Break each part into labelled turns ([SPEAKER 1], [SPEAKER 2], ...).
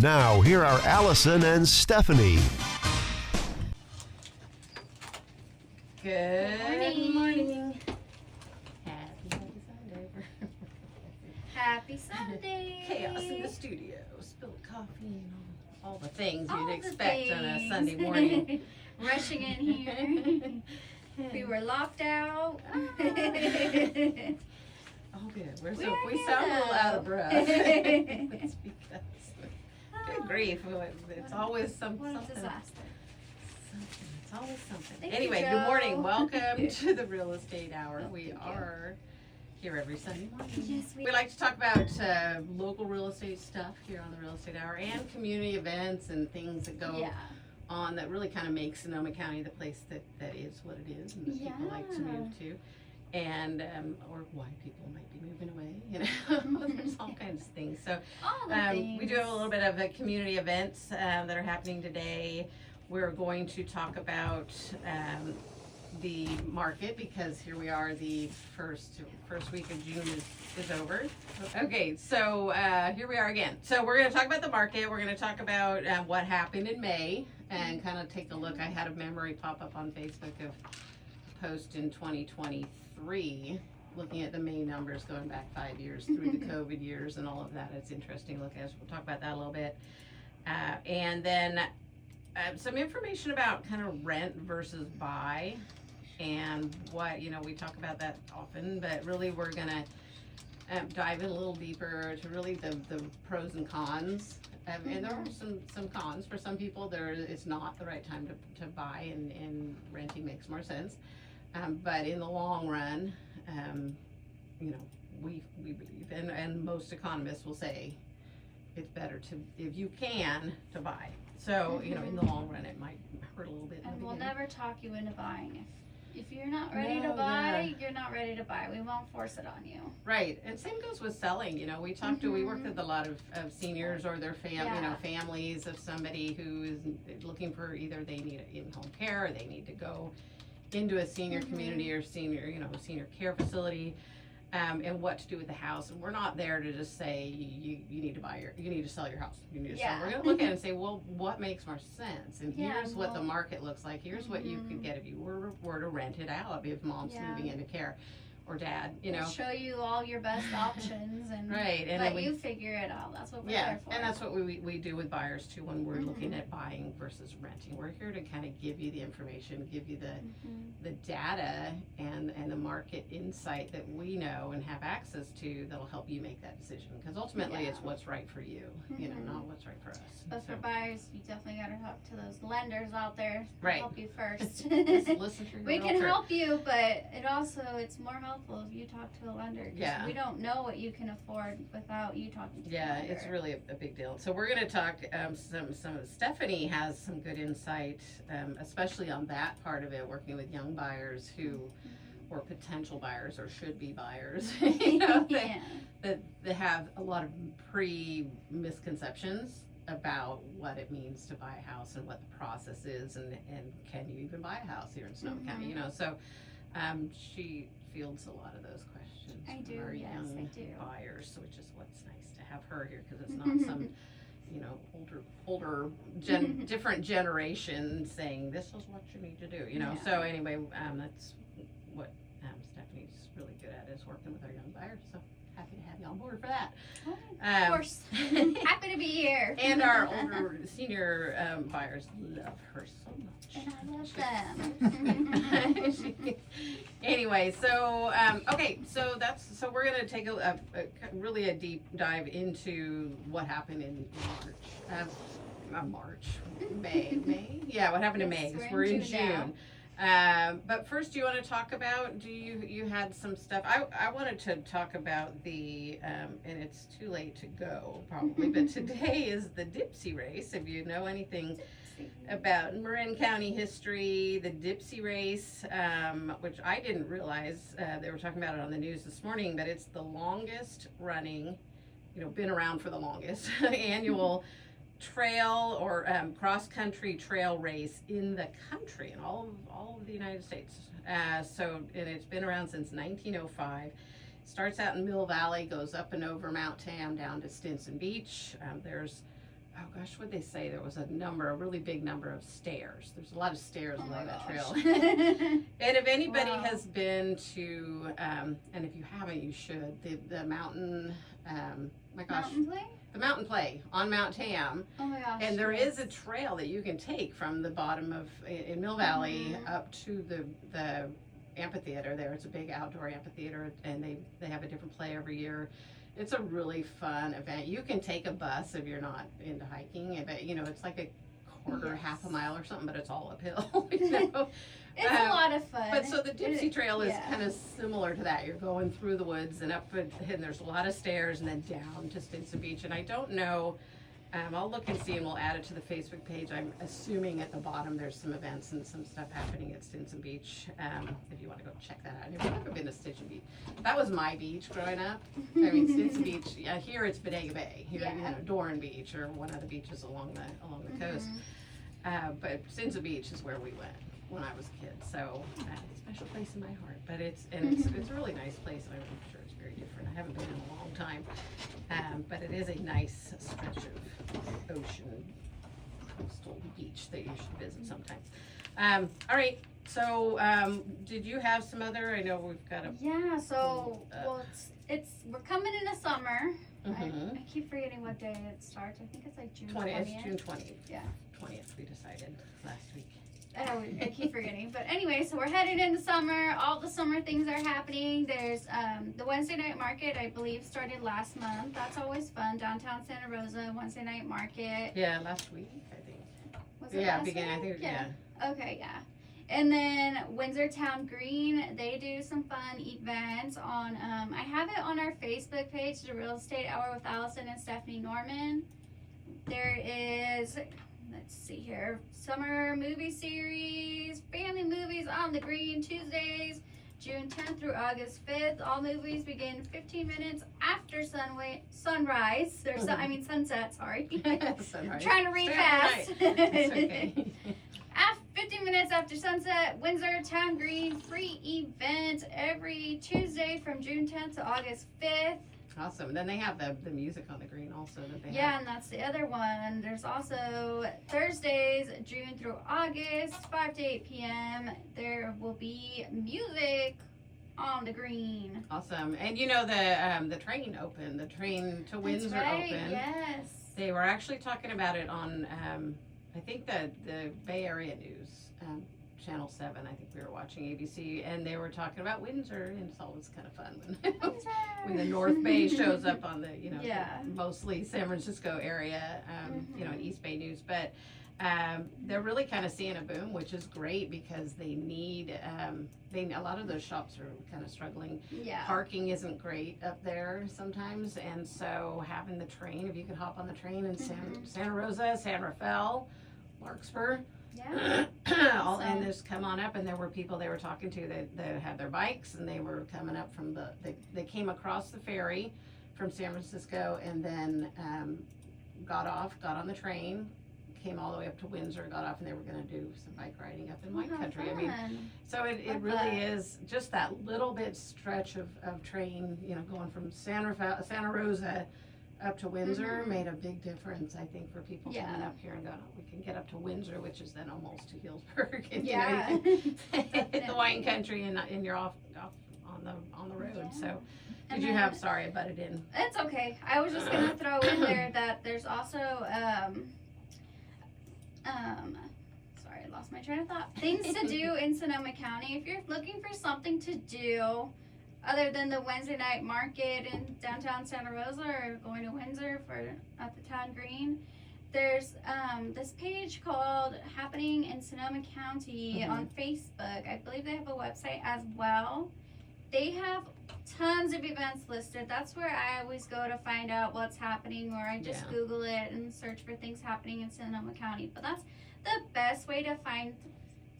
[SPEAKER 1] Now, here are Allison and Stephanie.
[SPEAKER 2] Good morning.
[SPEAKER 3] Happy Sunday.
[SPEAKER 2] Chaos in the studio. Spilled coffee and all the things
[SPEAKER 3] All
[SPEAKER 2] you'd
[SPEAKER 3] the
[SPEAKER 2] expect on a
[SPEAKER 3] things.
[SPEAKER 2] Sunday morning.
[SPEAKER 3] Rushing in here. We were locked out.
[SPEAKER 2] Oh, good. We
[SPEAKER 3] We're
[SPEAKER 2] sound a little out of
[SPEAKER 3] good.
[SPEAKER 2] breath. It's because, good grief, it's always
[SPEAKER 3] What a
[SPEAKER 2] something.
[SPEAKER 3] disaster.
[SPEAKER 2] It's always something.
[SPEAKER 3] Thank you,
[SPEAKER 2] Anyway,
[SPEAKER 3] Joe.
[SPEAKER 2] good morning. Welcome to the Real Estate Hour. We are here every Sunday morning.
[SPEAKER 3] Yes,
[SPEAKER 2] We like to talk about local real estate stuff here on the Real Estate Hour and community events and things that go on that really kind of make Sonoma County the place that is what it is and that people like to move to. And or why people might be moving away, you know. There's all kinds of things. So
[SPEAKER 3] All the things.
[SPEAKER 2] we do have a little bit of community events that are happening today. We're going to talk about the market because here we are, the first week of June is over. Okay, so here we are again. So we're going to talk about the market. We're going to talk about what happened in May and kind of take a look. I had a memory pop up on Facebook of a post in 2023 looking at the May numbers going back 5 years through the COVID years and all of that. It's interesting to look at. We'll talk about that a little bit. And then some information about kind of rent versus buy and what, you know, we talk about that often, but really we're going to dive in a little deeper to really the pros and cons. And there are some cons for some people. It's not the right time to buy and renting makes more sense. But in the long run, you know, we believe, and most economists will say it's better to, if you can, to buy. So, you know, in the long run, it might hurt a little bit.
[SPEAKER 3] And we'll never talk you into buying. If you're not ready to buy, you're not ready to buy. We won't force it on you.
[SPEAKER 2] Right, and same goes with selling. You know, we work with a lot of seniors or their you know, families of somebody who is looking for either they need in-home care or they need to go into a senior community or senior care facility, and what to do with the house. And we're not there to just say you need to sell your house. You need to sell. We're going to look at it and say, well, what makes more sense? And here's what the market looks like. Here's what you could get if you were to rent it out. If mom's moving into care, or dad, you know.
[SPEAKER 3] We'll show you all your best options and
[SPEAKER 2] and
[SPEAKER 3] let you figure it out. That's what we're there for.
[SPEAKER 2] And that's what we do with buyers too when we're looking at buying versus renting. We're here to kind of give you the information, give you the data and the market insight that we know and have access to that'll help you make that decision. Because ultimately it's what's right for you, you know, not what's right for us.
[SPEAKER 3] But for buyers, you definitely got to talk to those lenders out there to help you first.
[SPEAKER 2] Listen to your
[SPEAKER 3] We can
[SPEAKER 2] realtor.
[SPEAKER 3] help you, but it's more helpful if you talk to a lender. We don't know what you can afford without you talking to a lender.
[SPEAKER 2] It's really a big deal. So we're going to talk some Stephanie has some good insight, especially on that part of it, working with young buyers who or potential buyers or should be buyers, you know, that have a lot of misconceptions about what it means to buy a house and what the process is and can you even buy a house here in Sonoma County, you know. So she fields a lot of those questions from our young buyers, which is what's nice to have her here because it's not some you know older different generation saying this is what you need to do, you know. So anyway, that's what Stephanie's really good at is working with our young buyers. So happy to have you on board for that.
[SPEAKER 3] Of course. Happy to be here.
[SPEAKER 2] And our older senior buyers love her so much.
[SPEAKER 3] And I love them.
[SPEAKER 2] Anyway, so okay, so we're gonna take a really a deep dive into what happened in May. Yeah, what happened in May? Because we're in June. But first, do you want to talk about? You had some stuff? I wanted to talk about the and it's too late to go probably, but today is the Dipsy race. If you know anything about Marin County history, the Dipsy race, which I didn't realize they were talking about it on the news this morning, but it's the longest running, you know, been around for the longest annual trail or cross-country trail race in the country, in all of the United States. And it's been around since 1905. Starts out in Mill Valley, goes up and over Mount Tam down to Stinson Beach. There's oh gosh, what'd they say? There was a really big number of stairs. There's a lot of stairs along that trail. And if anybody has been to, and if you haven't, you should, the mountain, my gosh.
[SPEAKER 3] Mountain Play?
[SPEAKER 2] The Mountain Play on Mount Tam.
[SPEAKER 3] Oh my gosh.
[SPEAKER 2] And there is a trail that you can take from the bottom in Mill Valley up to the amphitheater there. It's a big outdoor amphitheater, and they have a different play every year. It's a really fun event. You can take a bus if you're not into hiking, but it's like a quarter, half a mile or something, but it's all uphill.
[SPEAKER 3] It's a lot of fun.
[SPEAKER 2] But so the Gypsy Trail is kind of similar to that. You're going through the woods and up, and there's a lot of stairs, and then down to Stinson Beach. And I don't know, I'll look and see, and we'll add it to the Facebook page. I'm assuming at the bottom there's some events and some stuff happening at Stinson Beach. If you want to go check that out. If you've never been to Stinson Beach, that was my beach growing up. I mean, Stinson Beach. Yeah, here it's Bodega Bay. Here, Doran Beach, or one of the beaches along the coast. But Stinson Beach is where we went when I was a kid, so a special place in my heart. But it's a really nice place, and I'm sure it's very different. I haven't been in a long time, but it is a nice stretch of ocean, coastal beach that you should visit sometime. All right, so did you have some other? I know we've got a
[SPEAKER 3] So we're coming into summer. I keep forgetting what day it starts. I think it's like June 20th.
[SPEAKER 2] It's June 20th.
[SPEAKER 3] Yeah.
[SPEAKER 2] 20th we decided last week.
[SPEAKER 3] I keep forgetting. But anyway, so we're headed into summer. All the summer things are happening. There's the Wednesday night market, I believe, started last month. That's always fun. Downtown Santa Rosa, Wednesday night market.
[SPEAKER 2] Yeah, last week, I think.
[SPEAKER 3] Was it last week?
[SPEAKER 2] I think, yeah.
[SPEAKER 3] Okay, yeah. And then Windsor Town Green, they do some fun events on, I have it on our Facebook page, The Real Estate Hour with Allison and Stephanie Norman. There is, let's see here, summer movie series, family movies on the green, Tuesdays, June 10th through August 5th. All movies begin 15 minutes after sunrise. Sunset, sorry.
[SPEAKER 2] Sunrise.
[SPEAKER 3] Trying to read fast.
[SPEAKER 2] It's okay.
[SPEAKER 3] 15 minutes after sunset, Windsor Town Green free event every Tuesday from June 10th to August 5th.
[SPEAKER 2] Awesome. Then they have the music on the green also.
[SPEAKER 3] And that's the other one. There's also Thursdays, June through August, 5 to 8 p.m. There will be music on the green.
[SPEAKER 2] Awesome. And the train opened. The train to Windsor opened.
[SPEAKER 3] Yes.
[SPEAKER 2] They were actually talking about it on I think the Bay Area News, Channel 7, I think we were watching ABC, and they were talking about Windsor, and it's always kind of fun when the North Bay shows up on the, mostly San Francisco area, East Bay News, but they're really kind of seeing a boom, which is great because they need, a lot of those shops are kind of struggling.
[SPEAKER 3] Yeah.
[SPEAKER 2] Parking isn't great up there sometimes, and so having the train, if you could hop on the train in Santa Rosa, San Rafael, Larkspur, and just come on up. And there were people they were talking to that had their bikes, and they were coming up from they came across the ferry from San Francisco, and then got on the train, came all the way up to Windsor, got off, and they were going to do some bike riding up in wine country.
[SPEAKER 3] Fun.
[SPEAKER 2] I mean, so it really is just that little bit stretch of train, going from Santa Rosa up to Windsor made a big difference, I think, for people coming up here and going, we can get up to Windsor, which is then almost to Healdsburg, and you hit the wine country, and you're off on the road. Yeah. So, did you have? Sorry, I butted in.
[SPEAKER 3] It's okay. I was just gonna throw in there that there's also sorry, I lost my train of thought. Things to do in Sonoma County. If you're looking for something to do other than the Wednesday night market in downtown Santa Rosa, or going to Windsor at the Town Green, there's this page called Happening in Sonoma County on Facebook. I believe they have a website as well. They have tons of events listed. That's where I always go to find out what's happening, or I just Google it and search for things happening in Sonoma County. But that's the best way to find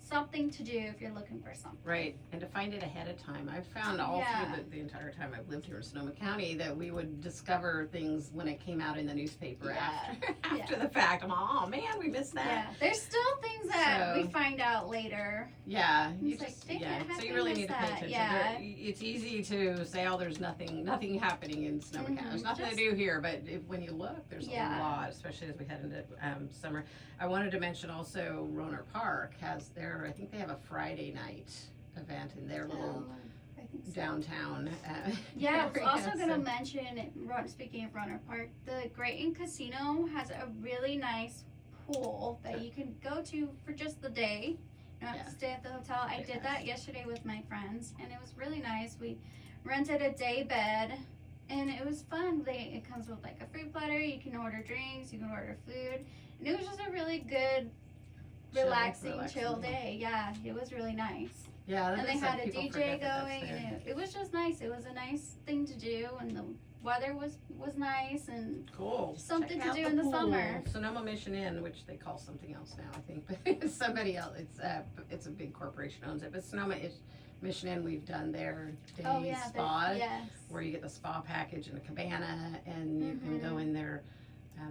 [SPEAKER 3] something to do if you're looking for something.
[SPEAKER 2] Right, and to find it ahead of time. I've found all
[SPEAKER 3] Yeah.
[SPEAKER 2] through the entire time I've lived here in Sonoma County that we would discover things when it came out in the newspaper
[SPEAKER 3] Yeah.
[SPEAKER 2] after the fact. I'm like, oh man, we missed that.
[SPEAKER 3] Yeah, there's still things that
[SPEAKER 2] So-
[SPEAKER 3] we find out later.
[SPEAKER 2] Yeah, you
[SPEAKER 3] It's like,
[SPEAKER 2] just
[SPEAKER 3] dang it,
[SPEAKER 2] yeah.
[SPEAKER 3] how
[SPEAKER 2] So
[SPEAKER 3] did
[SPEAKER 2] you
[SPEAKER 3] I
[SPEAKER 2] really
[SPEAKER 3] miss
[SPEAKER 2] need to pay
[SPEAKER 3] that?
[SPEAKER 2] attention.
[SPEAKER 3] Yeah.
[SPEAKER 2] It's easy to say, oh, there's nothing happening in Sonoma County. There's
[SPEAKER 3] Mhm.
[SPEAKER 2] nothing
[SPEAKER 3] Just-
[SPEAKER 2] to do here, but when you look, there's
[SPEAKER 3] Yeah.
[SPEAKER 2] a lot, especially as we head into summer. I wanted to mention also Roner Park has I think they have a Friday night event in their little
[SPEAKER 3] I think so.
[SPEAKER 2] downtown.
[SPEAKER 3] Yeah, I was
[SPEAKER 2] area,
[SPEAKER 3] also going to
[SPEAKER 2] so-
[SPEAKER 3] mention, speaking of Runner Park, the Great Inn Casino has a really nice pool that you can go to for just the day. You don't have to
[SPEAKER 2] Yeah.
[SPEAKER 3] stay at the hotel. I
[SPEAKER 2] Very
[SPEAKER 3] did
[SPEAKER 2] nice.
[SPEAKER 3] that yesterday with my friends, and it was really nice. We rented a day bed, and it was fun. It comes with like a fruit platter. You can order drinks. You can order food, and it was just a really good, relaxing, chill day. Yeah, it was really nice.
[SPEAKER 2] Yeah, that
[SPEAKER 3] And they
[SPEAKER 2] is
[SPEAKER 3] had a
[SPEAKER 2] people
[SPEAKER 3] DJ
[SPEAKER 2] forget that that's
[SPEAKER 3] going,
[SPEAKER 2] there.
[SPEAKER 3] and it was just nice. It was a nice thing to do, and the weather was nice, and
[SPEAKER 2] Cool.
[SPEAKER 3] something
[SPEAKER 2] Check
[SPEAKER 3] to
[SPEAKER 2] out
[SPEAKER 3] do in the
[SPEAKER 2] pool.
[SPEAKER 3] summer.
[SPEAKER 2] Sonoma Mission Inn, which they call something else now, I think, but it's somebody else. It's a big corporation owns it. But Mission Inn, we've done their day spa,
[SPEAKER 3] yes.
[SPEAKER 2] where you get the spa package and a cabana, and you can go in there.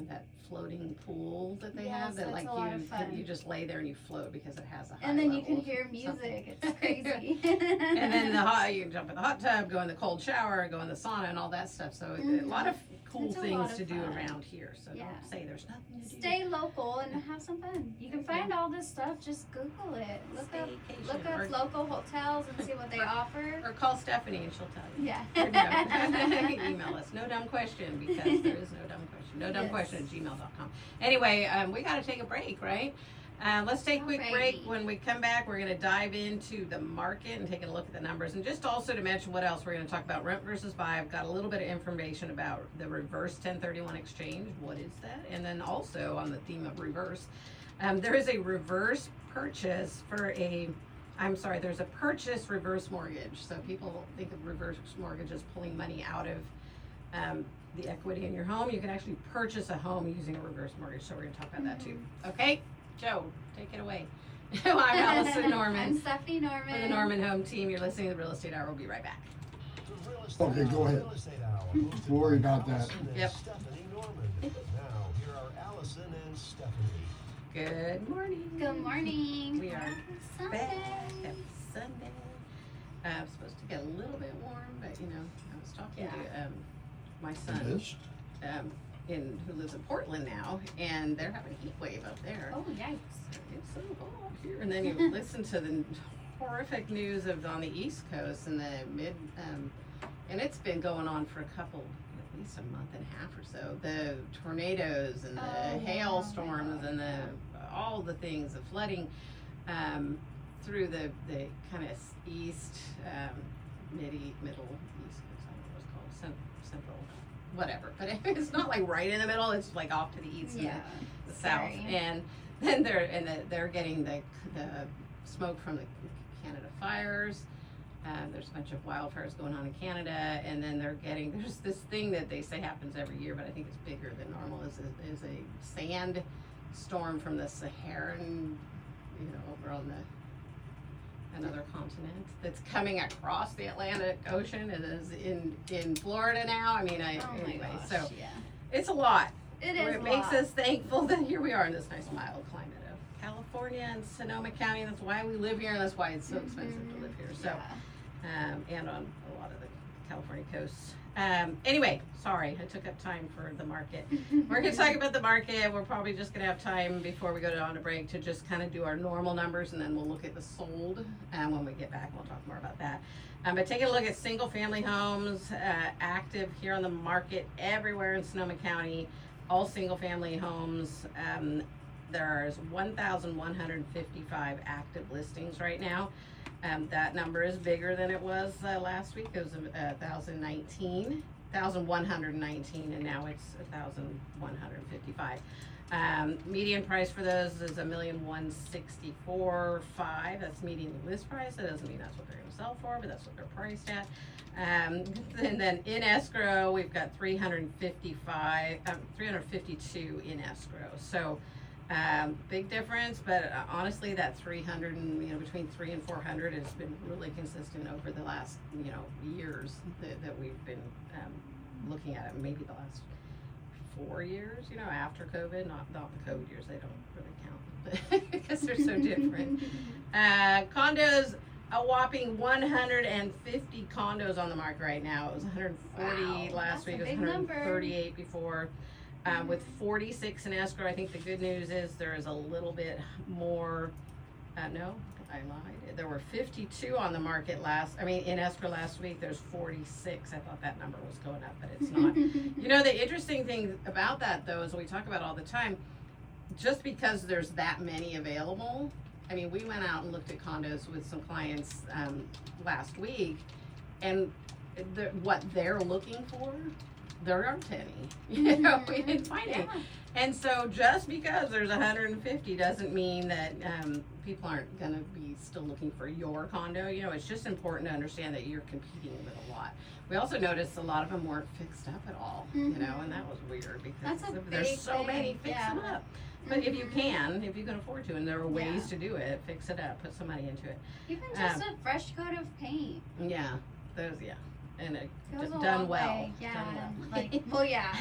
[SPEAKER 2] That floating pool that they have,
[SPEAKER 3] Yes,
[SPEAKER 2] that
[SPEAKER 3] that's
[SPEAKER 2] like
[SPEAKER 3] a lot of fun.
[SPEAKER 2] you just lay there and you float because it has a high
[SPEAKER 3] And then you
[SPEAKER 2] level
[SPEAKER 3] can
[SPEAKER 2] of
[SPEAKER 3] hear
[SPEAKER 2] something.
[SPEAKER 3] music. It's crazy.
[SPEAKER 2] And then you can jump in the hot tub, go in the cold shower, go in the sauna, and all that stuff. So a lot of cool
[SPEAKER 3] It's a
[SPEAKER 2] things
[SPEAKER 3] lot of
[SPEAKER 2] to do
[SPEAKER 3] fun.
[SPEAKER 2] around here. So
[SPEAKER 3] Yeah.
[SPEAKER 2] don't say there's nothing to do.
[SPEAKER 3] Stay local and have some fun. You can find all this stuff. Just Google it.
[SPEAKER 2] Staycation.
[SPEAKER 3] Look up local hotels and see what they offer.
[SPEAKER 2] Or call Stephanie and she'll tell you.
[SPEAKER 3] Yeah.
[SPEAKER 2] Or no. Email us. No dumb question, because there is no dumb question. No dumb
[SPEAKER 3] Yes.
[SPEAKER 2] question at gmail.com. Anyway, we got to take a break, right? Let's take a quick break.
[SPEAKER 3] Alrighty.
[SPEAKER 2] When we come back, we're going to dive into the market and taking a look at the numbers. And just also to mention what else we're going to talk about, rent versus buy. I've got a little bit of information about the reverse 1031 exchange. What is that? And then also on the theme of reverse, there is a reverse purchase there's a purchase reverse mortgage. So people think of reverse mortgage as pulling money out of the equity in your home. You can actually purchase a home using a reverse mortgage. So we're going to talk about that too. Okay, Joe, take it away. I'm Allison Norman.
[SPEAKER 3] I'm Stephanie Norman.
[SPEAKER 2] For the Norman Home Team, you're listening to the Real Estate Hour. We'll be right back.
[SPEAKER 4] Okay, go ahead. Don't worry about that.
[SPEAKER 2] Yep.
[SPEAKER 5] Stephanie Norman. Now, here are Allison and Stephanie.
[SPEAKER 2] Good morning.
[SPEAKER 3] Good morning.
[SPEAKER 2] We are
[SPEAKER 3] Happy Sunday.
[SPEAKER 2] back. Happy Sunday. It's supposed to get a little bit warm, but I was talking to my
[SPEAKER 4] It
[SPEAKER 2] son
[SPEAKER 4] is?
[SPEAKER 2] who lives in Portland now, and they're having a heat wave up there.
[SPEAKER 3] Oh, yikes.
[SPEAKER 2] It's so hot here. And then you listen to the horrific news on the East Coast and the and it's been going on for at least a month and a half or so. The tornadoes and the hailstorms and all the things, the flooding through the kind of east, middle east coast. I don't know what it's called, central, whatever. But it's not like right in the middle. It's like off to the east and the south.
[SPEAKER 3] Scary.
[SPEAKER 2] And then they're getting the smoke from the Canada fires. There's a bunch of wildfires going on in Canada, and then there's this thing that they say happens every year, but I think it's bigger than normal. Is a sand storm from the Saharan, over on another continent that's coming across the Atlantic Ocean. It is in Florida now. I mean, so
[SPEAKER 3] yeah.
[SPEAKER 2] it's a lot.
[SPEAKER 3] It is
[SPEAKER 2] It makes us thankful that here we are in this nice mild climate of California and Sonoma County. That's why we live here, and that's why it's so expensive to live here. So, and on a lot of the California coasts. Anyway, sorry, I took up time for the market. We're going to talk about the market. We're probably just going to have time before we go on a break to just kind of do our normal numbers, and then we'll look at the sold when we get back. We'll talk more about that. But taking a look at single family homes active here on the market everywhere in Sonoma County, all single family homes. There's 1,155 active listings right now. That number is bigger than it was last week. It was 1,119, and now it's 1,155. Median price for those is $1,164,500. That's median list price. That doesn't mean that's what they're going to sell for, but that's what they're priced at. And then in escrow, we've got 352 in escrow. So Big difference, but honestly, that 300 and, between 300 and 400 has been really consistent over the last, years that we've been looking at it. Maybe the last 4 years, after COVID, not the COVID years. They don't really count because they're so different. Condos, a whopping 150 condos on the market right now. It was 140 last week. It was 138 before. With 46 in escrow. I think the good news is there is a little bit more. No, I lied. There were 52 on the market in escrow last week. There's 46. I thought that number was going up, but it's not. The interesting thing about that, though, is we talk about all the time, just because there's that many available. We went out and looked at condos with some clients last week, and what they're looking for, there aren't any. We didn't find any. And so just because there's 150 doesn't mean that people aren't going to be still looking for your condo. It's just important to understand that you're competing with a lot. We also noticed a lot of them weren't fixed up at all, and that was weird because there's so many fix them up. But if you can afford to, and there are ways to do it, fix it up, put some money into it.
[SPEAKER 3] Even just a fresh coat of paint.
[SPEAKER 2] Yeah, and it
[SPEAKER 3] done
[SPEAKER 2] well.
[SPEAKER 3] Way. Yeah,
[SPEAKER 2] done
[SPEAKER 3] well.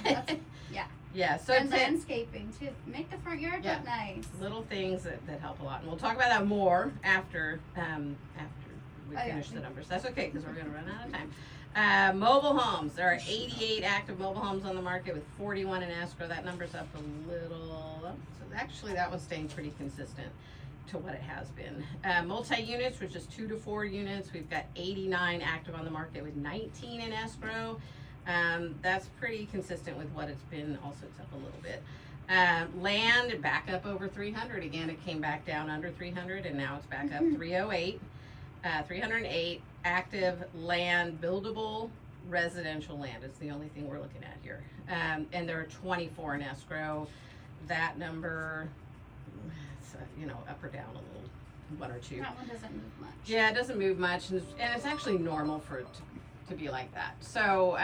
[SPEAKER 3] That's, yeah.
[SPEAKER 2] Yeah, so
[SPEAKER 3] and landscaping too. Make the front yard look nice.
[SPEAKER 2] Little things that help a lot, and we'll talk about that more after we finish the numbers. That's okay because we're going to run out of time. Mobile homes. There are 88 active mobile homes on the market with 41 in escrow. That number's up a little. So actually, that one's staying pretty consistent to what it has been. Multi-units, which is 2 to 4 units. We've got 89 active on the market with 19 in escrow. That's pretty consistent with what it's been. Also, it's up a little bit. Land back up over 300. Again, it came back down under 300, and now it's back up 308. 308 active land, buildable residential land is the only thing we're looking at here. And there are 24 in escrow. That number, up or down a little, 1 or 2.
[SPEAKER 3] That one doesn't move much.
[SPEAKER 2] Yeah, it doesn't move much, and it's actually normal for it to be like that. So,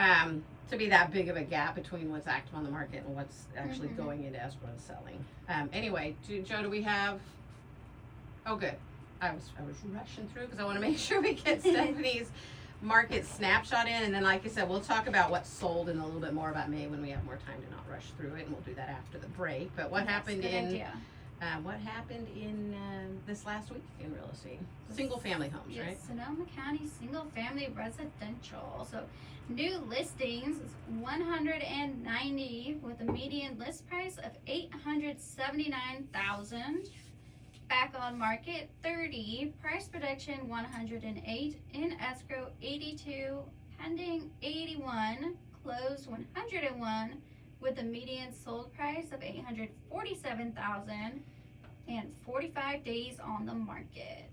[SPEAKER 2] to be that big of a gap between what's active on the market and what's actually going into escrow and selling. Anyway, Joe, do we have? Oh, good. I was rushing through because I want to make sure we get Stephanie's market snapshot in, and then, like I said, we'll talk about what sold and a little bit more about May when we have more time to not rush through it, and we'll do that after the break. But what happened in this last week in real estate? Single family homes, right?
[SPEAKER 3] Sonoma County single family residential. So new listings is 190 with a median list price of $879,000. Back on market 30, price production 108, in escrow 82, pending 81, closed 101, with a median sold price of $847,000 and 45 days on the market.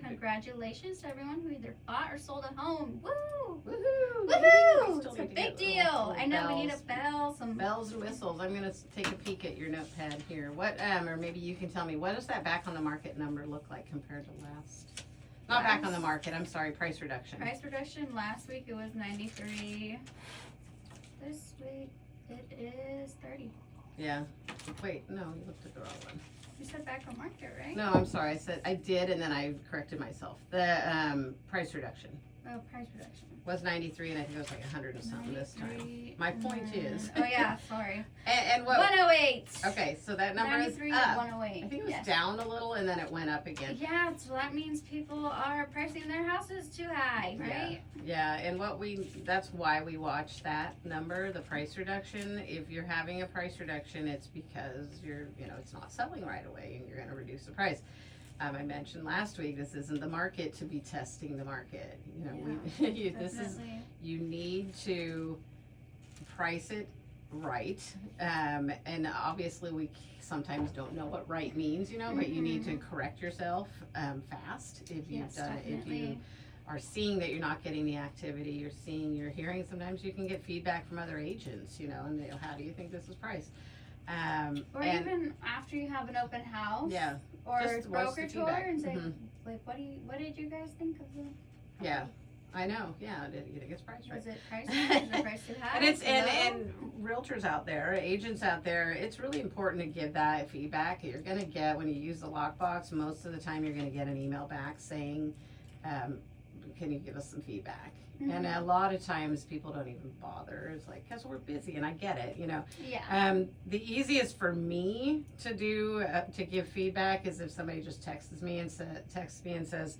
[SPEAKER 3] Congratulations to everyone who either bought or sold a home. Woo!
[SPEAKER 2] Woohoo!
[SPEAKER 3] Woohoo! It's a big deal. I know we need a bell, some
[SPEAKER 2] bells and whistles. I'm gonna take a peek at your notepad here. What, or maybe you can tell me, what does that back on the market number look like compared to last? Not back on the market. I'm sorry. Price reduction.
[SPEAKER 3] Price reduction last week it was 93. This week it is 30.
[SPEAKER 2] Yeah. Wait, no, you looked at the wrong one.
[SPEAKER 3] You said back on market, right?
[SPEAKER 2] No, I'm sorry. I did, and then I corrected myself. The price reduction
[SPEAKER 3] Oh, price reduction.
[SPEAKER 2] was 93, and I think it was like 100 and something this time. My point is.
[SPEAKER 3] Oh yeah, sorry.
[SPEAKER 2] and what?
[SPEAKER 3] 108.
[SPEAKER 2] Okay, so that number is
[SPEAKER 3] 93
[SPEAKER 2] up.
[SPEAKER 3] 108.
[SPEAKER 2] I think it was down a little, and then it went up again.
[SPEAKER 3] Yeah, so that means people are pricing their houses too high, right?
[SPEAKER 2] Yeah, and that's why we watch that number, the price reduction. If you're having a price reduction, it's because it's not selling right away, and you're going to reduce the price. I mentioned last week, this isn't the market to be testing the market. You need to price it right, and obviously we sometimes don't know what right means, but you need to correct yourself fast if you've done it. If you are seeing that you're not getting the activity, you're hearing, sometimes you can get feedback from other agents, and how do you think this is priced?
[SPEAKER 3] Or even after you have an open house, or
[SPEAKER 2] just
[SPEAKER 3] broker tour, and say,
[SPEAKER 2] Mm-hmm.
[SPEAKER 3] like, what did you guys think of the?
[SPEAKER 2] Yeah, I know. Yeah, you think it's priced right.
[SPEAKER 3] Is it priced right? Is the price too high?
[SPEAKER 2] And it's
[SPEAKER 3] Too
[SPEAKER 2] and
[SPEAKER 3] low?
[SPEAKER 2] realtors out there, agents out there, it's really important to give that feedback. You're gonna get, when you use the lockbox, most of the time you're gonna get an email back saying, can you give us some feedback? And a lot of times people don't even bother. It's like, because we're busy, and I get it, you know.
[SPEAKER 3] Yeah.
[SPEAKER 2] The easiest for me to do, to give feedback, is if somebody just texts me and says,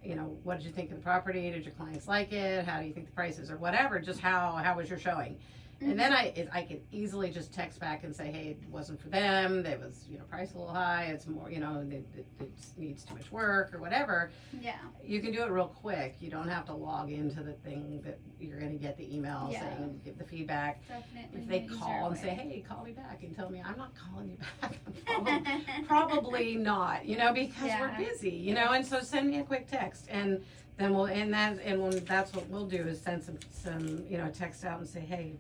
[SPEAKER 2] you know, what did you think of the property? Did your clients like it? How do you think the price is, or whatever? Just how was your showing? And then I could easily just text back and say, hey, it wasn't for them. It was, you know, price a little high. It's more, you know, it needs too much work or whatever.
[SPEAKER 3] Yeah.
[SPEAKER 2] You can do it real quick. You don't have to log into the thing that you're going to get the email saying, give the feedback.
[SPEAKER 3] Definitely.
[SPEAKER 2] If they
[SPEAKER 3] the
[SPEAKER 2] call and
[SPEAKER 3] easier
[SPEAKER 2] say,
[SPEAKER 3] way.
[SPEAKER 2] hey, call me back and tell me, I'm not calling you back. Probably not, you know, because we're busy, you know, and so send me a quick text, and then that's what we'll do, is send some, you know, text out and say, hey,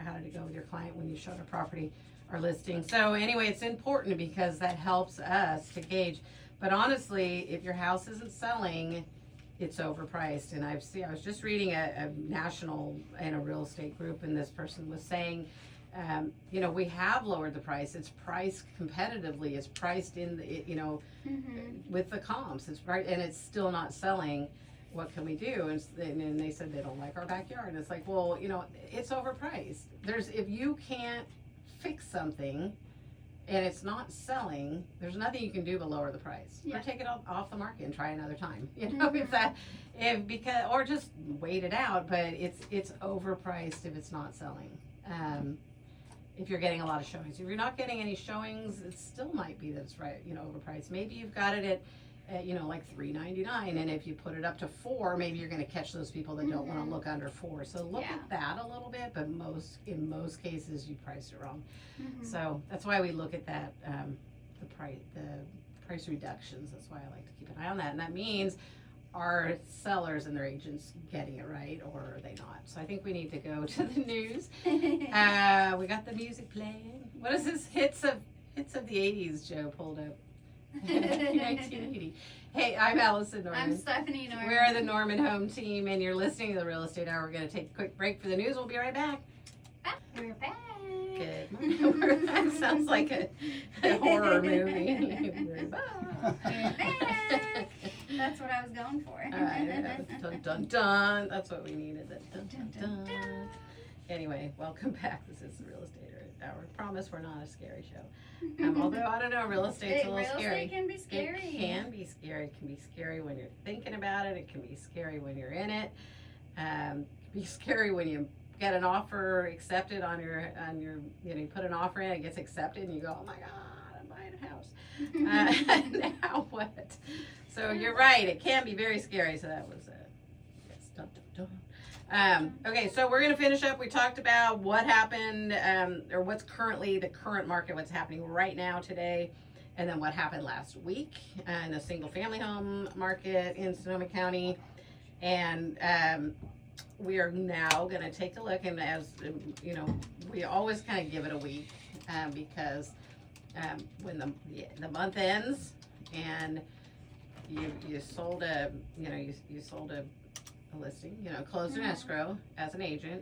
[SPEAKER 2] how did it go with your client when you showed a property or listing? So anyway, it's important because that helps us to gauge. But honestly, if your house isn't selling, it's overpriced. And I was just reading a national and a real estate group, and this person was saying, you know, we have lowered the price. It's priced competitively. It's priced in the, you know, with the comps. It's right, and it's still not selling. What can we do? And they said they don't like our backyard. And it's like, well, you know, it's overpriced. If you can't fix something and it's not selling, there's nothing you can do but lower the price, or take it off the market and try another time. You know, or just wait it out. But it's overpriced if it's not selling. If you're getting a lot of showings, if you're not getting any showings, it still might be that it's right, you know, overpriced. Maybe you've got it at you know, like $3.99, and if you put it up to $4, maybe you're going to catch those people that don't want to look under $4. So look at that a little bit, but in most cases you priced it wrong. So that's why we look at that, the price reductions. That's why I like to keep an eye on that, and that means, are sellers and their agents getting it right, or are they not? So I think we need to go to the news. We got the music playing. What is this? Hits of the 80s Joe pulled up. 1980. Hey, I'm Allison Norman.
[SPEAKER 3] I'm Stephanie Norman.
[SPEAKER 2] We're the Norman Home Team, and you're listening to the Real Estate Hour. We're going to take a quick break for the news. We'll be right back.
[SPEAKER 3] We're back.
[SPEAKER 2] Good. That sounds like a horror movie. We're back.
[SPEAKER 3] We're back. That's what I was going for.
[SPEAKER 2] Dun, dun, dun. That's what we needed. Dun, dun, dun, dun. Anyway, welcome back. This is the Real Estate Hour. Promise we're not a scary show. Although, I don't know, real estate's a little scary.
[SPEAKER 3] Real estate can be scary.
[SPEAKER 2] It can be scary. It can be scary when you're thinking about it. It can be scary when you're in it. It can be scary when you get an offer accepted on your, you know, you put an offer in, it gets accepted, and you go, oh my God, I'm buying a house. Now what? So you're right. It can be very scary. So that was yes, dun, dun, dun. Okay, so we're going to finish up. We talked about what happened, or what's currently the current market, what's happening right now today, and then what happened last week in the single family home market in Sonoma County. And we are now going to take a look, and as you know, we always kind of give it a week, because when the month ends and you sold a, you know, you sold a listing, you know, closed an escrow as an agent.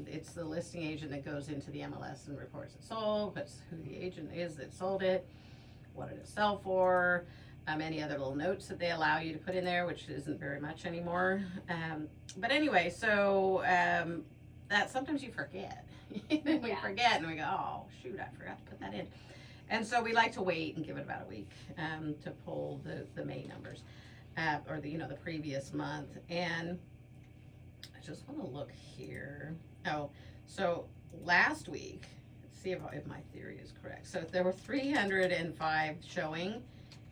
[SPEAKER 2] It's the listing agent that goes into the MLS and reports it sold, puts who the agent is that sold it, what did it sell for, any other little notes that they allow you to put in there, which isn't very much anymore. But anyway, so that sometimes you forget. We forget, and we go, oh shoot, I forgot to put that in. And so we like to wait and give it about a week to pull the May numbers, or the, you know, the previous month. And I just want to look here. Oh, so last week, let's see if my theory is correct. So there were 305 showing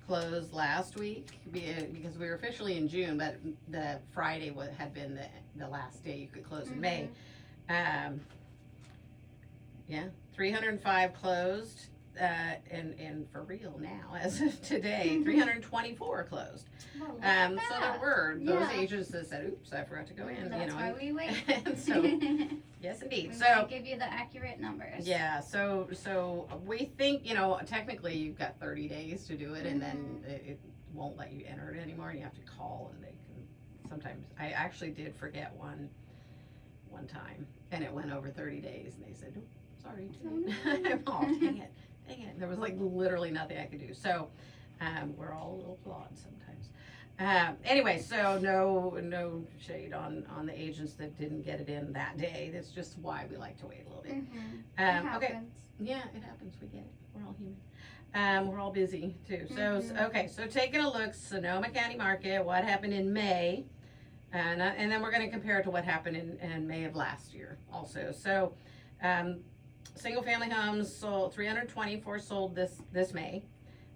[SPEAKER 2] closed last week, because we were officially in June, but the Friday had been the last day you could close in May. 305 closed. And for real now, as of today, 324 closed.
[SPEAKER 3] Well,
[SPEAKER 2] so there were those agents that said, "Oops, I forgot to go in."
[SPEAKER 3] That's why we wait.
[SPEAKER 2] And so, yes, indeed.
[SPEAKER 3] We
[SPEAKER 2] So
[SPEAKER 3] might give you the accurate numbers.
[SPEAKER 2] yeah. So we think, you know, technically you've got 30 days to do it, and then it won't let you enter it anymore. You have to call, and they can sometimes. I actually did forget one time, and it went over 30 days, and they said, "Oh, sorry." Oh, dang it. There was like literally nothing I could do. So we're all a little flawed sometimes. Anyway, so no shade on the agents that didn't get it in that day. That's just why we like to wait a little bit.
[SPEAKER 3] Mm-hmm.
[SPEAKER 2] Okay. Yeah, it happens. We get it. We're all human. We're all busy too. So, okay, so taking a look, Sonoma County market, what happened in May, and then we're going to compare it to what happened in May of last year also. So, single family homes sold, 324 sold this May.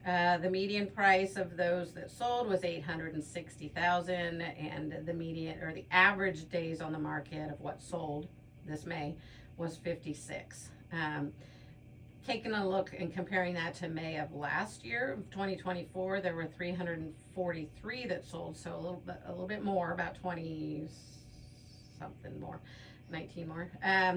[SPEAKER 2] The median price of those that sold was 860,000, and the median or the average days on the market of what sold this May was 56. Taking a look and comparing that to May of last year, 2024, there were 343 that sold, so a little bit more, about 20 something more, 19 more.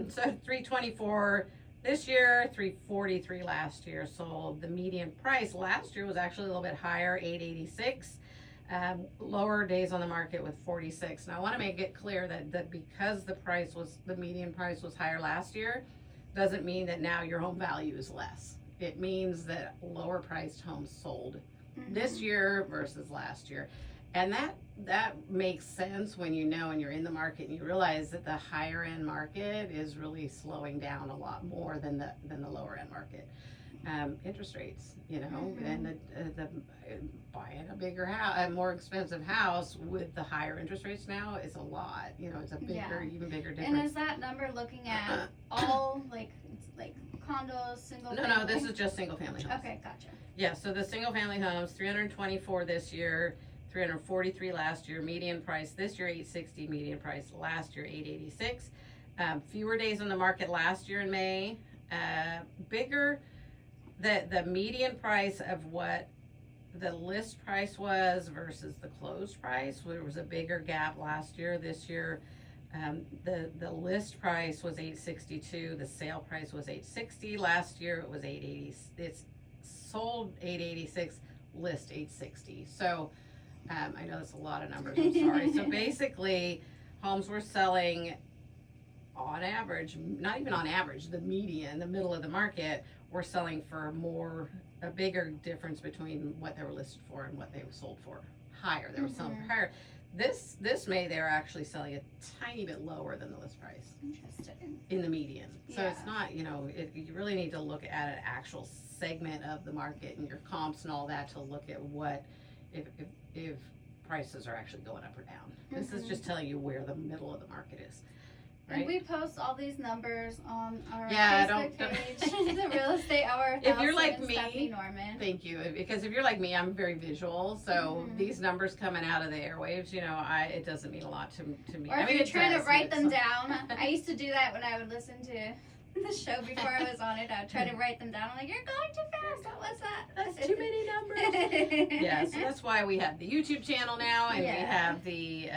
[SPEAKER 2] So 324 this year, 343 last year sold. The median price last year was actually a little bit higher, 886. Lower days on the market with 46. Now I want to make it clear that because the median price was higher last year, doesn't mean that now your home value is less. It means that lower priced homes sold this year versus last year. And that makes sense when you know and you're in the market and you realize that the higher end market is really slowing down a lot more than the lower end market. Interest rates, and the buying a bigger house, a more expensive house with the higher interest rates now is a lot. It's a even bigger difference.
[SPEAKER 3] And is that number looking at all like condos, single?
[SPEAKER 2] No, this is just single family homes.
[SPEAKER 3] Okay, gotcha.
[SPEAKER 2] Yeah, so the single family homes, 324 this year, 343 last year. Median price this year 860. Median price last year 886. Fewer days on the market last year in May. Bigger. The median price of what the list price was versus the closed price, there was a bigger gap last year. This year, the list price was 862. The sale price was 860. Last year it was 880. It's sold 886, list 860. So I know that's a lot of numbers. I'm sorry. So basically, homes were selling on average, not even on average, the median, the middle of the market, were selling for a bigger difference between what they were listed for and what they were sold for. Higher. They were selling for higher. This May, they were actually selling a tiny bit lower than the list price.
[SPEAKER 3] Interesting.
[SPEAKER 2] In the median. So
[SPEAKER 3] Yeah.
[SPEAKER 2] it's not, you really need to look at an actual segment of the market and your comps and all that to look at what, if prices are actually going up or down. This is just telling you where the middle of the market is. Right?
[SPEAKER 3] And we post all these numbers on our
[SPEAKER 2] don't-
[SPEAKER 3] Facebook page, the Real Estate Hour.
[SPEAKER 2] If you're
[SPEAKER 3] Allison
[SPEAKER 2] like
[SPEAKER 3] and
[SPEAKER 2] me,
[SPEAKER 3] Stephanie Norman.
[SPEAKER 2] Thank you. Because if you're like me, I'm very visual. So these numbers coming out of the airwaves, it doesn't mean a lot to me.
[SPEAKER 3] Or if you're trying to write them down. I used to do that when I would listen to the show before I was on it. I would try to write them down. I'm like, you're going too fast. What was that?
[SPEAKER 2] That's too many numbers. Yeah, so that's why we have the YouTube channel now, and we have the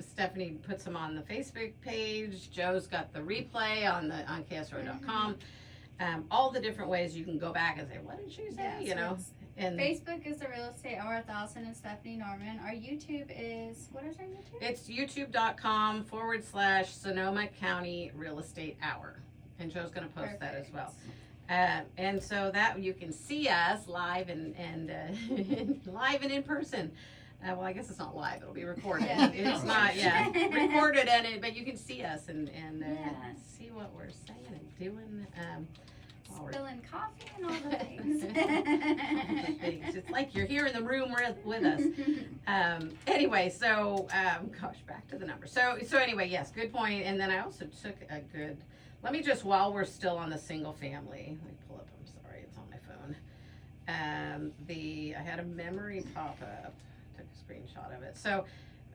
[SPEAKER 2] Stephanie puts them on the Facebook page. Joe's got the replay on KSRO.com. All the different ways you can go back and say, what did she say? And
[SPEAKER 3] Facebook is the Real Estate Hour with Allison and Stephanie Norman. Our YouTube is, what is our YouTube?
[SPEAKER 2] it's youtube.com/Sonoma County Real Estate Hour. And Joe's going to post that as well. And so that you can see us live and live and in person. Well, I guess it's not live; it'll be recorded.
[SPEAKER 3] Yeah.
[SPEAKER 2] It's not, recorded, but you can see us and see what we're saying and doing. While we're
[SPEAKER 3] Spilling coffee and all the things.
[SPEAKER 2] things. It's like you're here in the room with us. Anyway, so gosh, back to the numbers. So anyway, yes, good point. And then I also took a good. Let me just, while we're still on the single family, let me pull up. I'm sorry, it's on my phone. I had a memory pop up. Took a screenshot of it. So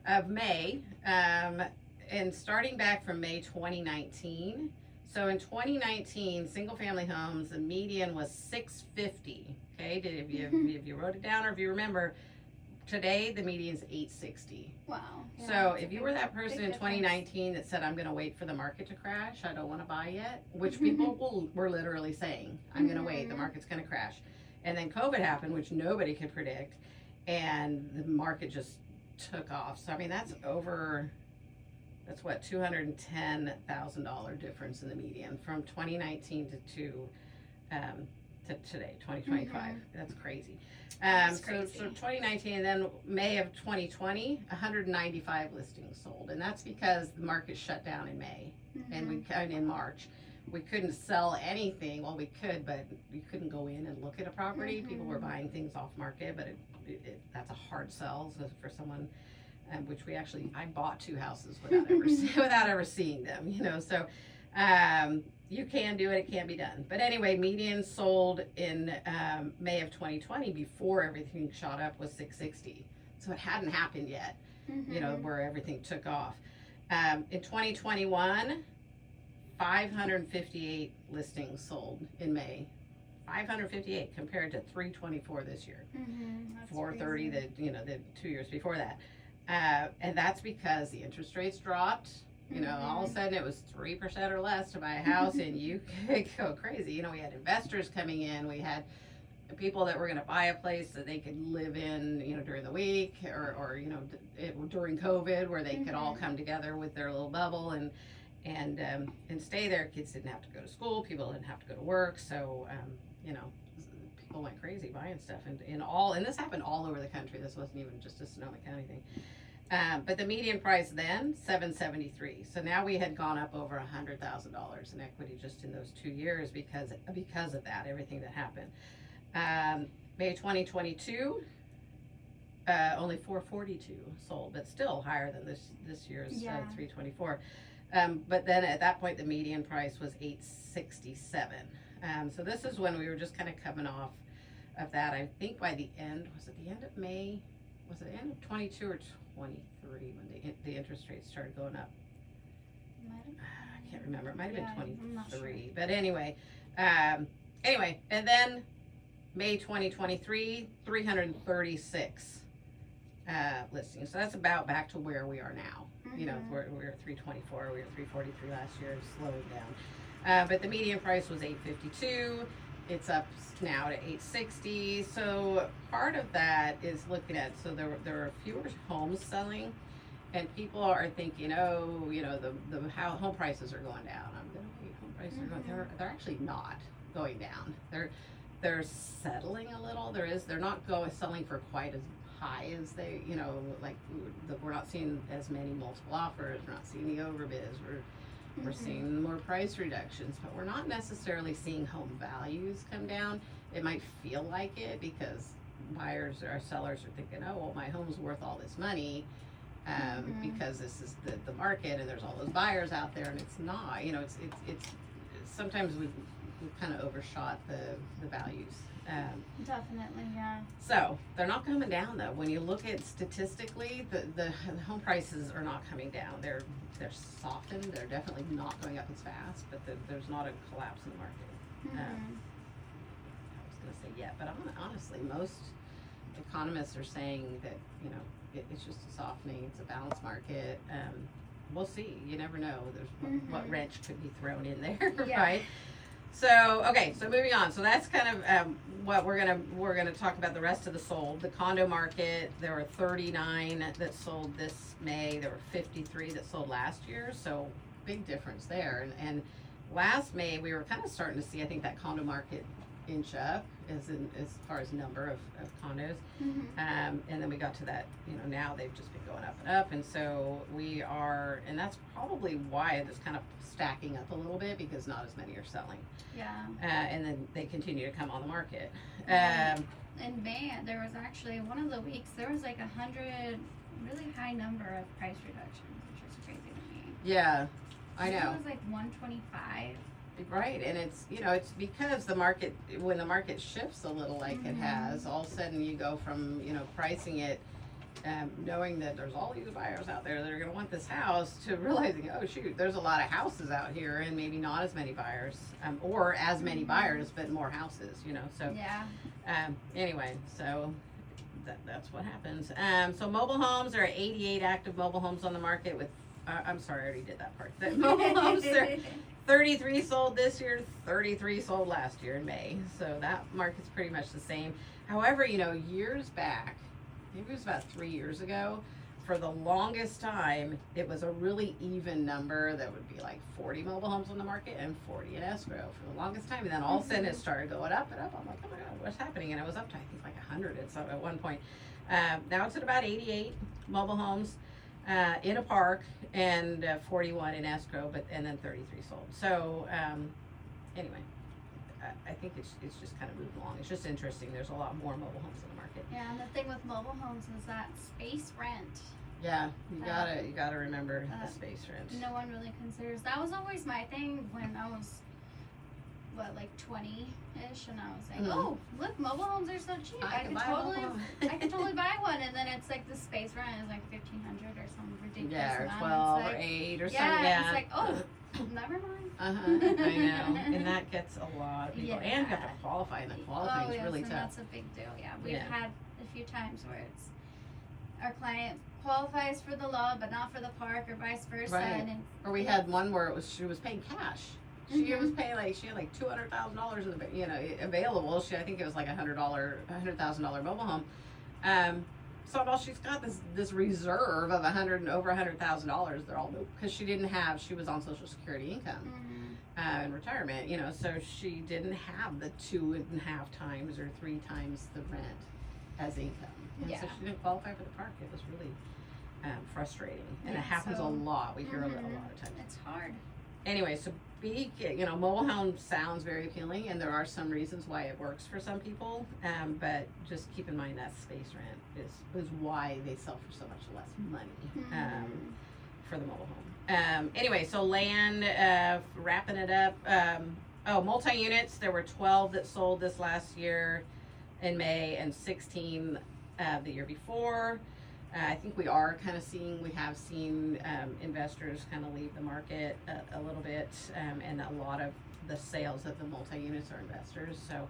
[SPEAKER 2] of May, and starting back from May 2019. So in 2019, single family homes, the median was 650. Okay, if you wrote it down or if you remember, today the median is 860.
[SPEAKER 3] Wow. Yeah,
[SPEAKER 2] So if you were that person in 2019 that said, I'm going to wait for the market to crash, I don't want to buy yet, which people were literally saying, I'm going to wait, the market's going to crash. And then COVID happened, which nobody could predict, and the market just took off. So I mean, that's what, $210,000 difference in the median from 2019 to today, 2025. That's crazy.
[SPEAKER 3] That's crazy.
[SPEAKER 2] So 2019, and then May of 2020, 195 listings sold, and that's because the market shut down in May, and in March. We couldn't sell anything. Well, we could, but you couldn't go in and look at a property. People were buying things off market, but that's a hard sell for someone. Which I bought 2 houses without ever seeing them, So you can do it; it can be done. But anyway, median sold in May of 2020 before everything shot up was 660. So it hadn't happened yet, where everything took off. In 2021. 558 listings sold in May. 558 compared to 324 this year. 430 the 2 years before that. And that's because the interest rates dropped. All of a sudden it was 3% or less to buy a house, and you could go crazy. We had investors coming in. We had people that were going to buy a place that they could live in, during the week, or during COVID, where they could all come together with their little bubble and stay there. Kids didn't have to go to school. People didn't have to go to work. So, people went crazy buying stuff, and this happened all over the country. This wasn't even just a Sonoma County thing. But the median price then, $773. So now we had gone up over $100,000 in equity just in those 2 years because of that, everything that happened. May 2022, only 442 sold, but still higher than this year's 324. But then at that point, the median price was $867. So this is when we were just kind of coming off of that. I think by the end, was it the end of May? Was it the end of 22 or 23 when the interest rates started going up? I can't remember. It might have been 23. But anyway, and then May 2023, 336 listings. So that's about back to where we are now. We're at 324. We were 343 last year, slowing down. But the median price was $852. It's up now to $860. So part of that is looking at, so there are fewer homes selling, and people are thinking, how home prices are going down. Home prices are going. They're actually not going down. They're settling a little. They're not selling for quite as high as they, we're not seeing as many multiple offers. We're not seeing the overbids. We're seeing more price reductions, but we're not necessarily seeing home values come down. It might feel like it because buyers or sellers are thinking, oh, well, my home's worth all this money because this is the market and there's all those buyers out there, and it's not. It's sometimes we kind of overshot the values.
[SPEAKER 3] Definitely, yeah.
[SPEAKER 2] So they're not coming down though. When you look at statistically, the home prices are not coming down. They're softened. They're definitely not going up as fast, but there's not a collapse in the market. I was going to say yet, but honestly, most economists are saying that it's just a softening. It's a balanced market. We'll see. You never know. There's what wrench could be thrown in there, right? So, okay, so moving on. So that's kind of what we're gonna talk about. The rest of the sold. The condo market, there were 39 that sold this May. There were 53 that sold last year. So big difference there. And last May, we were kind of starting to see, I think, that condo market inch up as far as number of condos. And then we got to that, now they've just been going up and up. And so we are, and that's probably why it's kind of stacking up a little bit, because not as many are selling.
[SPEAKER 3] Yeah.
[SPEAKER 2] And then they continue to come on the market.
[SPEAKER 3] In May, there was actually one of the weeks, there was like 100 really high number of price reductions, which is crazy to me.
[SPEAKER 2] Yeah, I know.
[SPEAKER 3] It was like 125.
[SPEAKER 2] Right, and it's it's because when the market shifts a little like it has, all of a sudden you go from pricing it, knowing that there's all these buyers out there that are going to want this house, to realizing, oh shoot, there's a lot of houses out here and maybe not as many buyers, or as many buyers but more houses, so
[SPEAKER 3] yeah.
[SPEAKER 2] Anyway, so that's what happens. So mobile homes, there are 88 active mobile homes on the market with I'm sorry, I already did that part. The mobile homes, there 33 sold this year, 33 sold last year in May. So that market's pretty much the same. However, years back, maybe it was about 3 years ago, for the longest time, it was a really even number that would be like 40 mobile homes on the market and 40 in escrow for the longest time. And then all of a sudden it started going up and up. I'm like, oh my God, what's happening? And it was up to, I think, like 100 at one point. Now it's at about 88 mobile homes in a park and 41 in escrow, and then 33 sold. So anyway, I think it's just kind of moving along. It's just interesting. There's a lot more mobile homes in the market.
[SPEAKER 3] Yeah, and the thing with mobile homes is that space rent.
[SPEAKER 2] Yeah, you gotta remember the space rent.
[SPEAKER 3] No one really considers. That was always my thing when I was, like 20-ish, and I was like, oh, look, mobile homes are so cheap. I could totally buy one, and then it's like the space rent is like $1,500 or some ridiculous
[SPEAKER 2] Yeah, or
[SPEAKER 3] amount.
[SPEAKER 2] 12
[SPEAKER 3] like,
[SPEAKER 2] or 8 or something.
[SPEAKER 3] Yeah, it's like, oh, never mind.
[SPEAKER 2] I know, and that gets a lot of people, and you have to qualify, and the qualifying is really
[SPEAKER 3] and
[SPEAKER 2] tough.
[SPEAKER 3] That's a big deal. Yeah, we've had a few times where it's our client qualifies for the loan but not for the park, or vice versa.
[SPEAKER 2] Right. Or we had one where she was paying cash. She was paying she had like $200,000 in the available. I think it was like $100,000 mobile home. So well, she's got this reserve of over $100,000. They're all because she was on Social Security income in retirement. So she didn't have the 2.5 times or 3 times the rent as income. And so she didn't qualify for the park. It was really frustrating, and it happens a lot. We hear a lot of times.
[SPEAKER 3] It's hard.
[SPEAKER 2] Anyway, so mobile home sounds very appealing, and there are some reasons why it works for some people. But just keep in mind that space rent is why they sell for so much less money for the mobile home. Anyway, so land, wrapping it up. Multi-units. There were 12 that sold this last year in May, and 16 the year before. I think we have seen investors kind of leave the market a little bit, and a lot of the sales of the multi-units are investors, so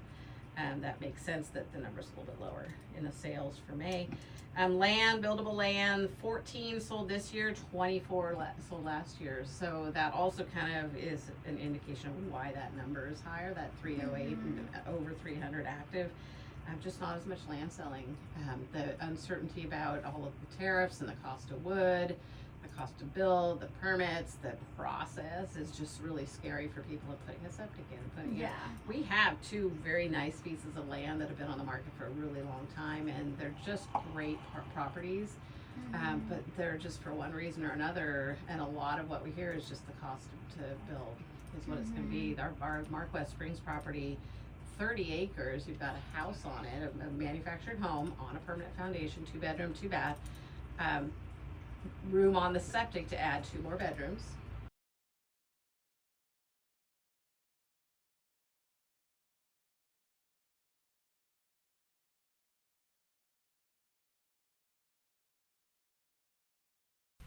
[SPEAKER 2] that makes sense that the number's a little bit lower in the sales for May. Buildable land, 14 sold this year, 24 sold last year, so that also kind of is an indication of why that number is higher, that 308 and over 300 active. Just not as much land selling. The uncertainty about all of the tariffs and the cost of wood, the cost to build, the permits, the process is just really scary for people of putting a septic in. We have 2 very nice pieces of land that have been on the market for a really long time, and they're just great properties. But they're just, for one reason or another, and a lot of what we hear is just the cost to build is what it's going to be. Our Mark West Springs property, 30 acres, you've got a house on it, a manufactured home on a permanent foundation, 2 bedroom, 2 bath, room on the septic to add 2 more bedrooms.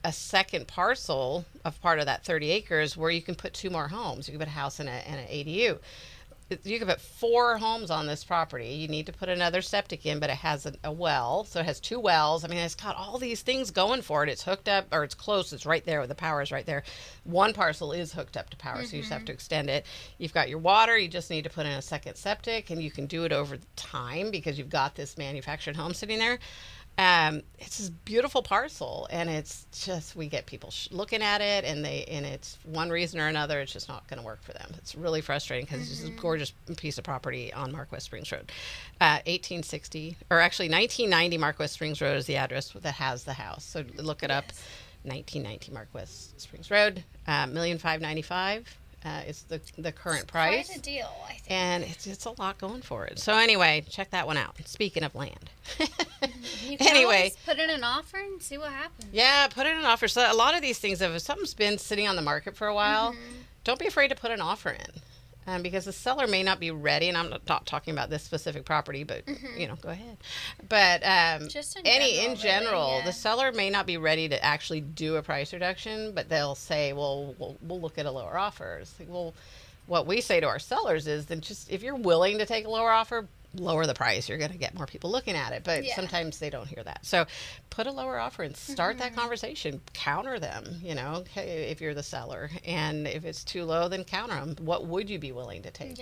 [SPEAKER 2] A second parcel of part of that 30 acres where you can put 2 more homes. You can put a house and an ADU. You can put 4 homes on this property. You need to put another septic in, but it has a well, so it has 2 wells. I mean, it's got all these things going for it. It's hooked up, or it's close. It's right there. The power is right there. One parcel is hooked up to power, so you just have to extend it. You've got your water. You just need to put in a second septic, and you can do it over time because you've got this manufactured home sitting there. It's this beautiful parcel, and it's just, we get people looking at it, and it's one reason or another, it's just not going to work for them. It's really frustrating because it's just a gorgeous piece of property on Mark West Springs Road. 1990 Mark West Springs Road is the address that has the house. So look it up, 1990 Mark West Springs Road, $1,595,000. It's the current price.
[SPEAKER 3] Quite a deal, I think.
[SPEAKER 2] And it's a lot going for it. So anyway, check that one out. Speaking of land.
[SPEAKER 3] You can always put in an offer and see what happens.
[SPEAKER 2] Yeah, put in an offer. So a lot of these things, if something's been sitting on the market for a while, don't be afraid to put an offer in. Because the seller may not be ready, and I'm not talking about this specific property, but go ahead. But
[SPEAKER 3] just
[SPEAKER 2] in general, the seller may not be ready to actually do a price reduction, but they'll say, "Well, we'll look at a lower offer." It's like, well, what we say to our sellers is, then just if you're willing to take a lower offer, lower the price. You're going to get more people looking at it, but sometimes they don't hear that. So put a lower offer and start that conversation. Counter them, if you're the seller, and if it's too low, then counter them. What would you be willing to take?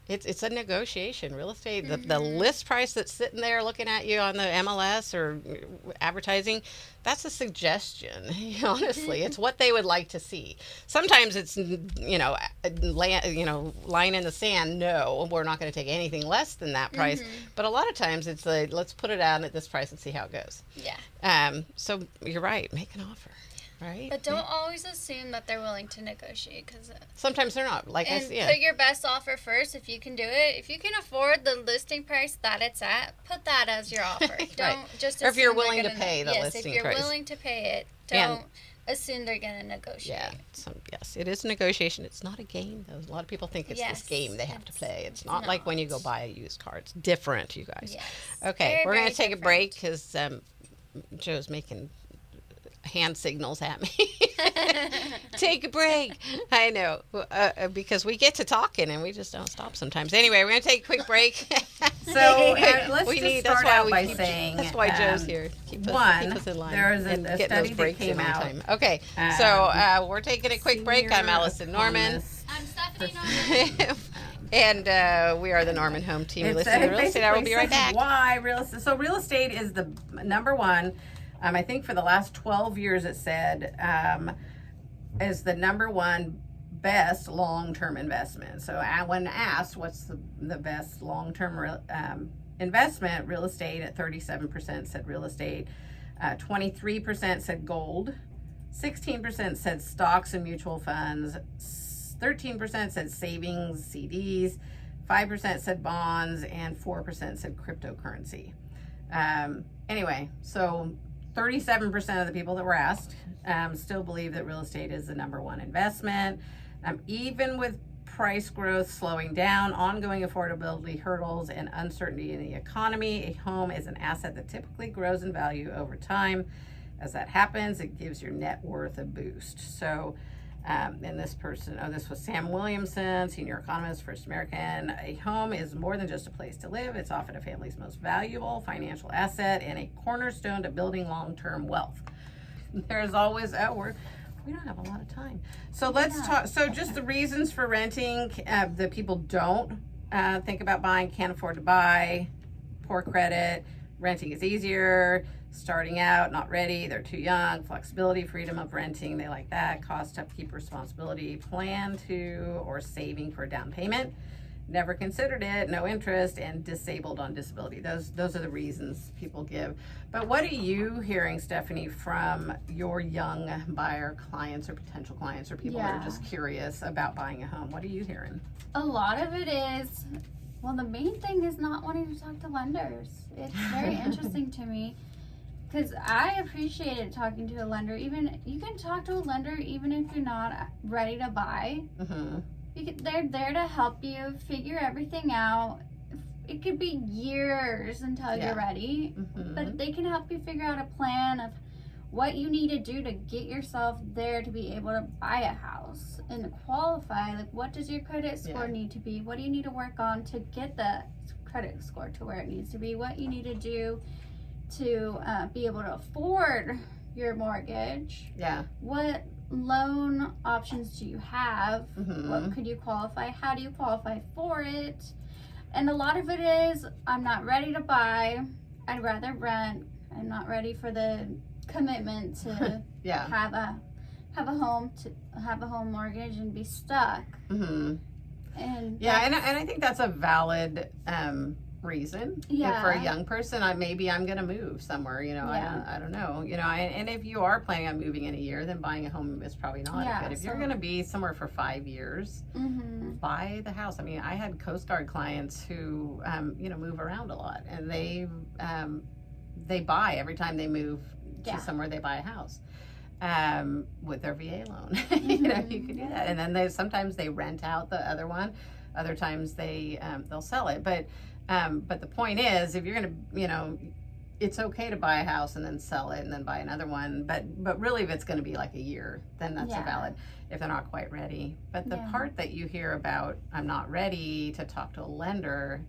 [SPEAKER 2] It's a negotiation. Real estate, the list price that's sitting there looking at you on the MLS or advertising, that's a suggestion. Honestly, it's what they would like to see. Sometimes it's line in the sand. No, we're not going to take anything less than that price. But a lot of times it's like, let's put it out at this price and see how it goes.
[SPEAKER 6] Yeah.
[SPEAKER 2] So you're right. Make an offer. Right?
[SPEAKER 6] But don't always assume that they're willing to negotiate, because
[SPEAKER 2] sometimes they're not. Like
[SPEAKER 6] and put your best offer first if you can do it. If you can afford the listing price that it's at, put that as your offer. Don't just assume
[SPEAKER 2] or if you're
[SPEAKER 6] they're
[SPEAKER 2] willing to
[SPEAKER 6] gonna
[SPEAKER 2] pay the listing
[SPEAKER 6] if you're
[SPEAKER 2] price.
[SPEAKER 6] willing to pay it, don't assume they're going to negotiate.
[SPEAKER 2] Yeah. Yes, it is a negotiation. It's not a game, though. A lot of people think it's this game they have to play. It's not like when you go buy a used car. It's different, you guys.
[SPEAKER 6] Yes.
[SPEAKER 2] Okay,
[SPEAKER 6] Very,
[SPEAKER 2] we're going
[SPEAKER 6] very
[SPEAKER 2] to take
[SPEAKER 6] different.
[SPEAKER 2] a break because Joe's making hand signals at me. Take a break. I know, because we get to talking and we just don't stop sometimes. Anyway, we're going to take a quick break. So
[SPEAKER 7] let's just start out by saying
[SPEAKER 2] that's why Joe's here. Keep us in line.
[SPEAKER 7] there is
[SPEAKER 2] and
[SPEAKER 7] a
[SPEAKER 2] get
[SPEAKER 7] study
[SPEAKER 2] those
[SPEAKER 7] that
[SPEAKER 2] breaks
[SPEAKER 7] came
[SPEAKER 2] in on
[SPEAKER 7] out.
[SPEAKER 2] time. Okay, so we're taking a quick break. I'm Allison Norman.
[SPEAKER 3] I'm Stephanie Norman.
[SPEAKER 2] And we are the Norman Home Team. Listen to Real Estate. I will be right back.
[SPEAKER 7] Why real estate? So real estate is the number one. I think for the last 12 years it said is the number one best long-term investment. So when asked what's the best long-term investment, real estate at 37% said real estate, 23% said gold, 16% said stocks and mutual funds, 13% said savings, CDs, 5% said bonds, and 4% said cryptocurrency. Anyway, so 37% of the people that were asked still believe that real estate is the number one investment. Even with price growth slowing down, ongoing affordability hurdles, and uncertainty in the economy, a home is an asset that typically grows in value over time. As that happens, it gives your net worth a boost. So, and this was Sam Williamson, senior economist, First American. A home is more than just a place to live. It's often a family's most valuable financial asset and a cornerstone to building long-term wealth. There's always, we don't have a lot of time. So let's talk. So just the reasons for renting that people don't think about buying, can't afford to buy, poor credit, renting is easier, starting out, not ready, they're too young, flexibility, freedom of renting, they like that, cost, upkeep, responsibility, plan to or saving for a down payment, never considered it, no interest, and disabled on disability. Those are the reasons people give. But what are you hearing, Stephanie, from your young buyer clients or potential clients or people that are just curious about buying a home? What are you hearing?
[SPEAKER 3] A lot of it is, well, the main thing is not wanting to talk to lenders. It's very interesting to me. Because I appreciated talking to a lender. Even you can talk to a lender even if you're not ready to buy. They're there to help you figure everything out. It could be years until you're ready, but they can help you figure out a plan of what you need to do to get yourself there to be able to buy a house and qualify. Like, what does your credit score need to be? What do you need to work on to get the credit score to where it needs to be? What you need to do to be able to afford your mortgage. What loan options do you have? What could you qualify? How do you qualify for it? And a lot of it is, I'm not ready to buy. I'd rather rent. I'm not ready for the commitment to have a home mortgage and be stuck. And
[SPEAKER 7] and I think that's a valid reason. For a young person, maybe I'm gonna move somewhere, I don't know, and if you are planning on moving in a year, then buying a home is probably not good. If you're gonna be somewhere for 5 years, buy the house. I mean, I had Coast Guard clients who move around a lot, and they buy every time they move to somewhere, they buy a house with their VA loan. You can do that, and then sometimes they rent out the other one, other times they'll sell it. But the point is, if you're gonna, it's okay to buy a house and then sell it and then buy another one. But really, if it's gonna be like a year, then that's a valid, if they're not quite ready. But the part that you hear about, I'm not ready to talk to a lender,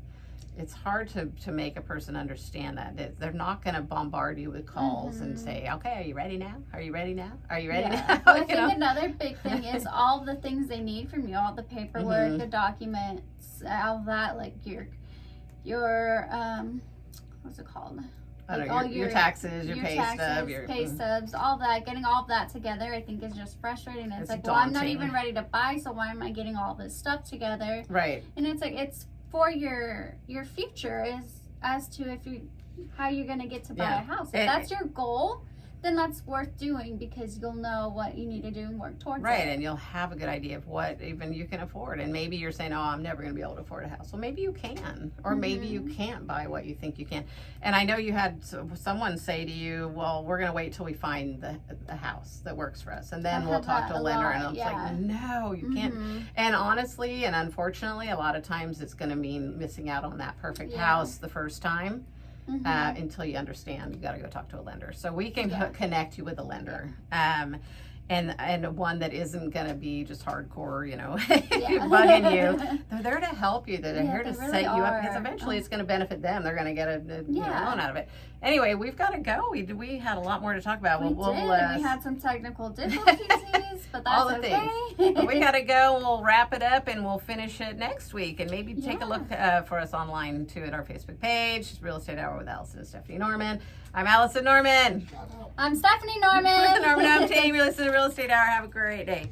[SPEAKER 7] it's hard to make a person understand that they're not going to bombard you with calls and say, okay, are you ready now? Are you ready now? Are you ready now?
[SPEAKER 3] Well, I think another big thing is all the things they need from you, all the paperwork, the documents, all that, like your what's it called? Like all
[SPEAKER 7] your taxes, your pay stub, your
[SPEAKER 3] pay stubs, all that. Getting all of that together, I think, is just frustrating. It's like,
[SPEAKER 7] daunting.
[SPEAKER 3] well, I'm not even ready to buy, so why am I getting all this stuff together?
[SPEAKER 7] Right.
[SPEAKER 3] And it's like, it's for your future, as to how you're gonna get to buy a house. If that's your goal, then that's worth doing, because you'll know what you need to do and work towards it.
[SPEAKER 7] Right, and you'll have a good idea of what even you can afford. And maybe you're saying, oh, I'm never going to be able to afford a house. Well, maybe you can, or maybe you can't buy what you think you can. And I know you had someone say to you, well, we're going to wait till we find the house that works for us, and then we'll talk to a lender. And I'm like, no, you can't. And honestly and unfortunately, a lot of times it's going to mean missing out on that perfect house the first time. Until you understand, you got to go talk to a lender. So we can connect you with a lender, and one that isn't going to be just hardcore, bugging you. They're there to help you. They're here to set you up, because eventually it's going to benefit them. They're going to get a loan out of it. Anyway, we've got to go. We had a lot more to talk about.
[SPEAKER 3] We had some technical difficulties, but that's
[SPEAKER 7] all the things. But we got to go. We'll wrap it up, and we'll finish it next week. And maybe take a look for us online too at our Facebook page. Real Estate Hour with Allison and Stephanie Norman. I'm Allison Norman.
[SPEAKER 3] I'm Stephanie Norman.
[SPEAKER 7] We're the Norman Home Team. You're listening to Real Estate Hour. Have a great day.